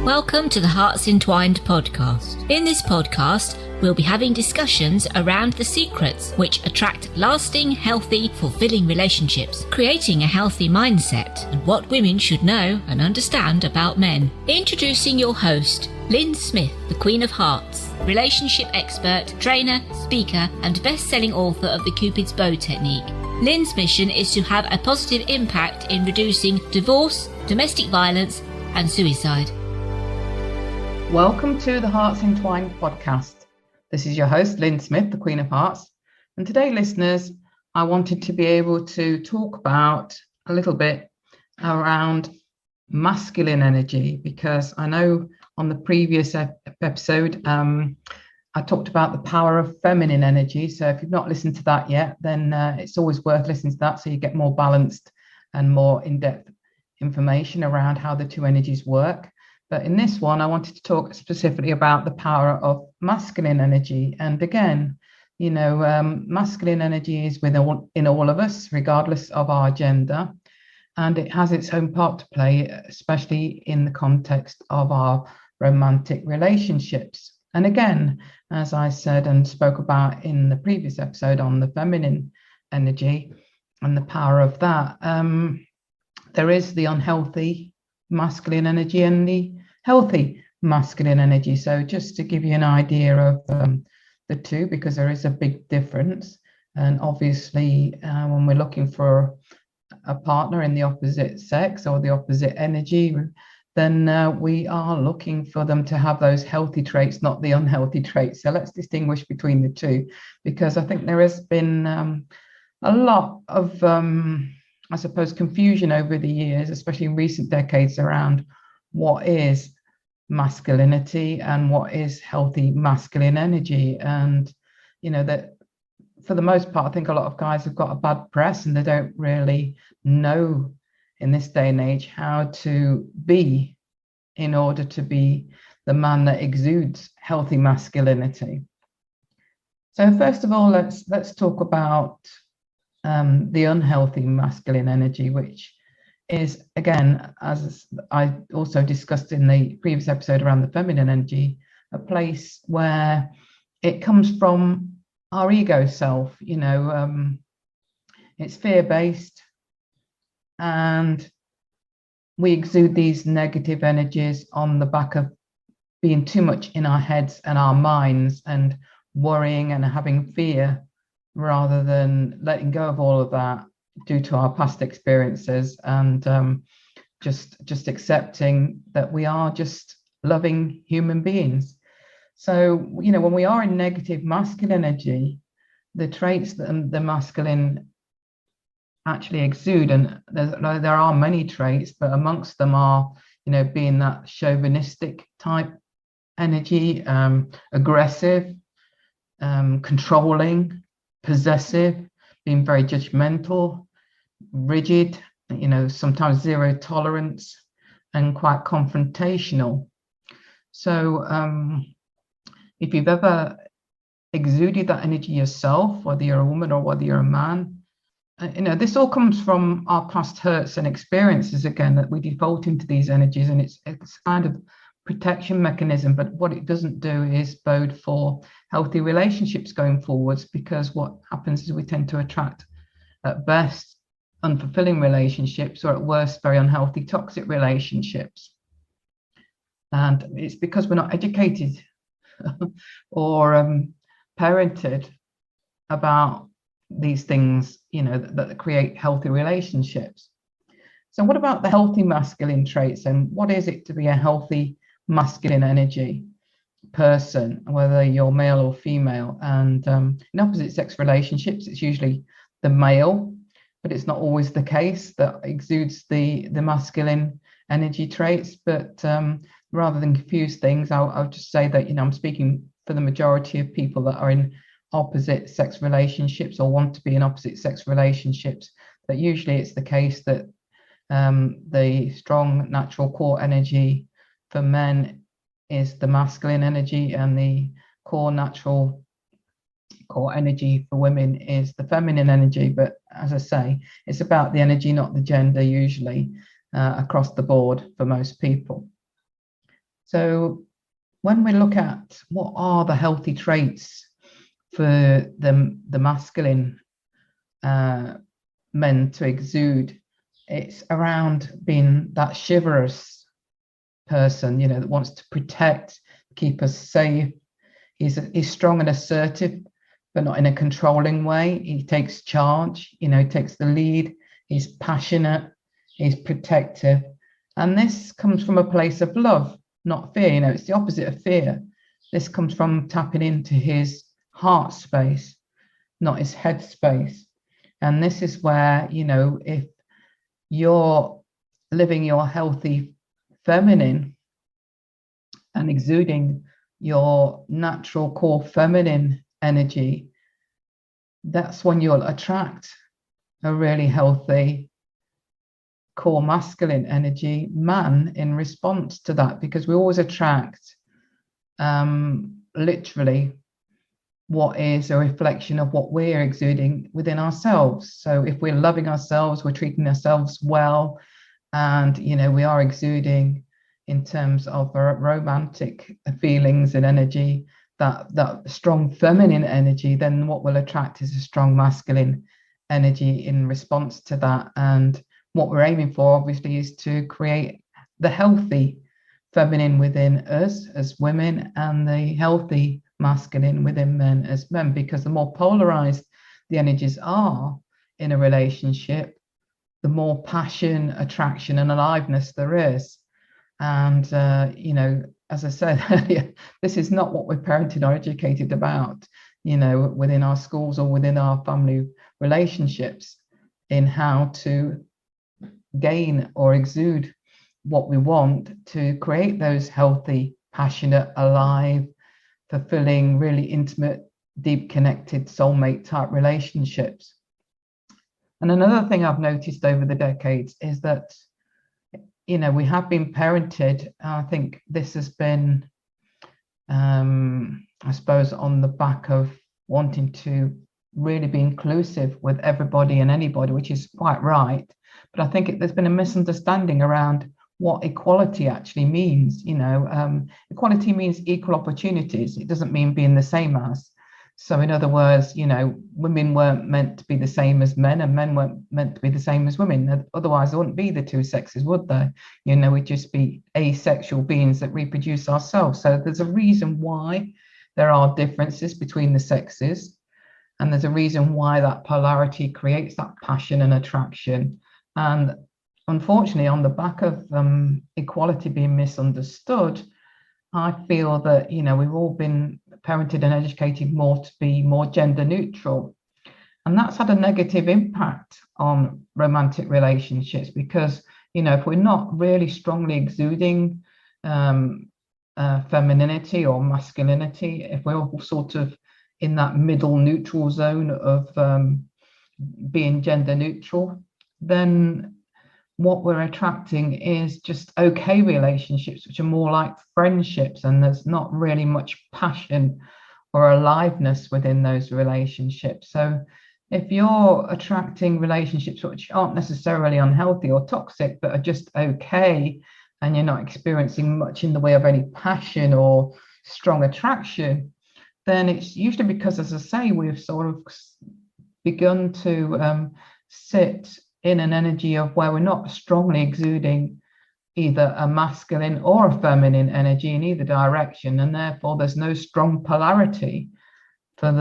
Welcome to the Hearts Entwined podcast. In this podcast, we'll be having discussions around the secrets which attract lasting, healthy, fulfilling relationships, creating a healthy mindset, and what women should know and understand about men. Introducing your host, Lyn Smith, the Queen of Hearts, relationship expert, trainer, speaker, and best-selling author of the Cupid's Bow technique. Lyn's mission is to have a positive impact in reducing divorce, domestic violence, and suicide. Welcome to the Hearts Entwined podcast. This is your host, Lyn Smith, the Queen of Hearts. And today, listeners, I wanted to be able to talk about a little bit around masculine energy, because I know on the previous episode, I talked about the power of feminine energy. So if you've not listened to that yet, then it's always worth listening to that so you get more balanced and more in-depth information around how the two energies work. But in this one, I wanted to talk specifically about the power of masculine energy. And again, you know, masculine energy is in all of us, regardless of our gender. And it has its own part to play, especially in the context of our romantic relationships. And again, as I said and spoke about in the previous episode on the feminine energy and the power of that, there is the unhealthy masculine energy and the healthy masculine energy. So just to give you an idea of the two, because there is a big difference. And obviously, when we're looking for a partner in the opposite sex or the opposite energy, then we are looking for them to have those healthy traits, not the unhealthy traits. So let's distinguish between the two, because I think there has been a lot of, I suppose, confusion over the years, especially in recent decades, around what is masculinity and what is healthy masculine energy. And, you know, that for the most part, I think a lot of guys have got a bad press and they don't really know in this day and age how to be in order to be the man that exudes healthy masculinity. So first of all, let's talk about the unhealthy masculine energy, which is, again, as I also discussed in the previous episode around the feminine energy, a place where it comes from our ego self. You know, it's fear-based, and we exude these negative energies on the back of being too much in our heads and our minds and worrying and having fear, rather than letting go of all of that due to our past experiences and just accepting that we are just loving human beings. So, you know, when we are in negative masculine energy, the traits that the masculine actually exude, and there are many traits, but amongst them are, you know, being that chauvinistic type energy, aggressive, controlling, possessive, being very judgmental, rigid, you know, sometimes zero tolerance, and quite confrontational. So if you've ever exuded that energy yourself, whether you're a woman or whether you're a man, you know, this all comes from our past hurts and experiences, again, that we default into these energies, and it's kind of protection mechanism. But what it doesn't do is bode for healthy relationships going forwards, because what happens is we tend to attract, at best, unfulfilling relationships, or at worst, very unhealthy, toxic relationships. And it's because we're not educated or parented about these things, you know, that create healthy relationships. So what about the healthy masculine traits, and what is it to be a healthy masculine energy person, whether you're male or female? And in opposite sex relationships, it's usually the male, but it's not always the case that exudes the masculine energy traits. But rather than confuse things, I'll just say that, you know, I'm speaking for the majority of people that are in opposite sex relationships or want to be in opposite sex relationships, that usually it's the case that the strong natural core energy for men is the masculine energy, and the natural core energy for women is the feminine energy. But as I say, it's about the energy, not the gender, usually across the board for most people. So when we look at what are the healthy traits for the masculine men to exude, it's around being that chivalrous person, that wants to protect, keep us safe. He's strong and assertive, but not in a controlling way. He takes charge, takes the lead. He's passionate, he's protective. And this comes from a place of love, not fear. It's the opposite of fear. This comes from tapping into his heart space, not his head space. And this is where, if you're living your healthy feminine and exuding your natural core feminine energy, that's when you'll attract a really healthy core masculine energy man in response to that, because we always attract literally what is a reflection of what we're exuding within ourselves. So if we're loving ourselves, we're treating ourselves well, and we are exuding in terms of our romantic feelings and energy, that strong feminine energy, then what we'll attract is a strong masculine energy in response to that. And what we're aiming for, obviously, is to create the healthy feminine within us as women and the healthy masculine within men as men, because the more polarized the energies are in a relationship, the more passion, attraction, and aliveness there is. And as I said earlier, this is not what we're parented or educated about, within our schools or within our family relationships, in how to gain or exude what we want to create those healthy, passionate, alive, fulfilling, really intimate, deep connected soulmate type relationships. And another thing I've noticed over the decades is that we have been parented. I think this has been, I suppose, on the back of wanting to really be inclusive with everybody and anybody, which is quite right. But I think there's been a misunderstanding around what equality actually means. Equality means equal opportunities. It doesn't mean being the same as. So in other words, women weren't meant to be the same as men, and men weren't meant to be the same as women. Otherwise, there wouldn't be the two sexes, would there? We'd just be asexual beings that reproduce ourselves. So there's a reason why there are differences between the sexes, and there's a reason why that polarity creates that passion and attraction. And unfortunately, on the back of equality being misunderstood, I feel that we've all been parented and educated more to be more gender neutral, and that's had a negative impact on romantic relationships, because if we're not really strongly exuding femininity or masculinity, if we're all sort of in that middle neutral zone of being gender neutral, then what we're attracting is just okay relationships, which are more like friendships, and there's not really much passion or aliveness within those relationships. So if you're attracting relationships which aren't necessarily unhealthy or toxic, but are just okay, and you're not experiencing much in the way of any passion or strong attraction, then it's usually because, as I say, we've sort of begun to sit in an energy of where we're not strongly exuding either a masculine or a feminine energy in either direction, and therefore there's no strong polarity for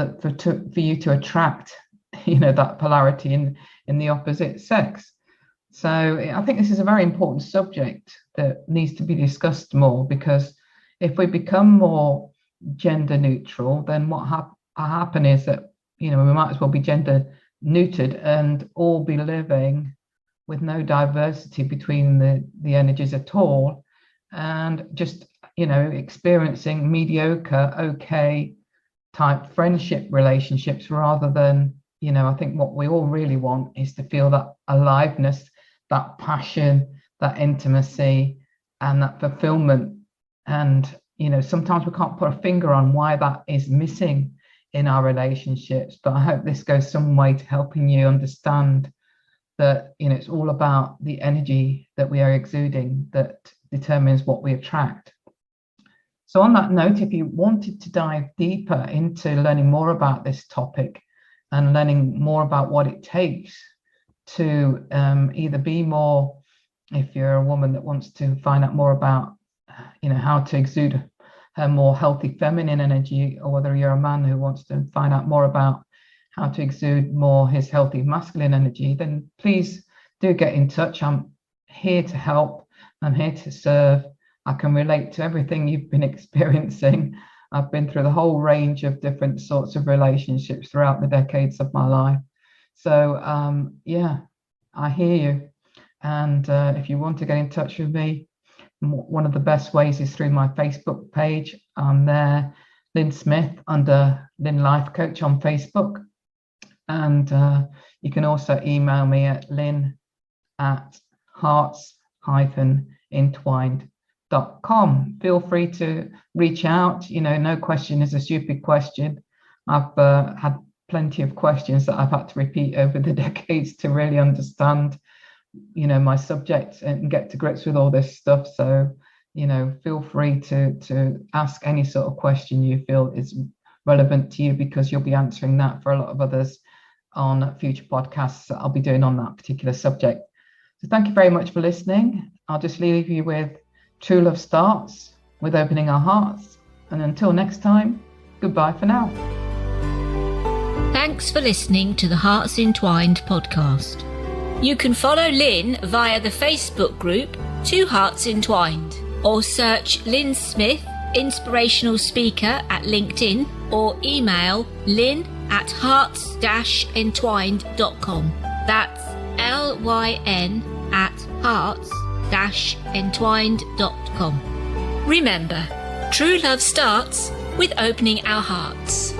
you to attract that polarity in the opposite sex. So I think this is a very important subject that needs to be discussed more, because if we become more gender neutral, then what happen is that we might as well be gender neutered and all be living with no diversity between the energies at all, and just experiencing mediocre, okay type friendship relationships, rather than I think what we all really want is to feel that aliveness, that passion, that intimacy, and that fulfillment. And sometimes we can't put a finger on why that is missing in our relationships, but I hope this goes some way to helping you understand that it's all about the energy that we are exuding that determines what we attract. So on that note, if you wanted to dive deeper into learning more about this topic and learning more about what it takes to either be more, if you're a woman that wants to find out more about, how to exude her more healthy feminine energy, or whether you're a man who wants to find out more about how to exude more his healthy masculine energy, then please do get in touch. I'm here to help. I'm here to serve. I can relate to everything you've been experiencing. I've been through the whole range of different sorts of relationships throughout the decades of my life. So, I hear you. And if you want to get in touch with me, one of the best ways is through my Facebook page. I'm there, Lyn Smith, under Lyn Life Coach on Facebook. And you can also email me at lyn@hearts-entwined.com. Feel free to reach out. No question is a stupid question. I've had plenty of questions that I've had to repeat over the decades to really understand, my subject and get to grips with all this stuff. So, feel free to ask any sort of question you feel is relevant to you, because you'll be answering that for a lot of others on future podcasts that I'll be doing on that particular subject. So thank you very much for listening. I'll just leave you with true love starts with opening our hearts. And until next time, goodbye for now. Thanks for listening to the Hearts Entwined podcast. You can follow Lyn via the Facebook group Two Hearts Entwined, or search Lyn Smith, inspirational speaker, at LinkedIn, or email lyn@hearts-entwined.com. That's LYN@hearts-entwined.com. Remember, true love starts with opening our hearts.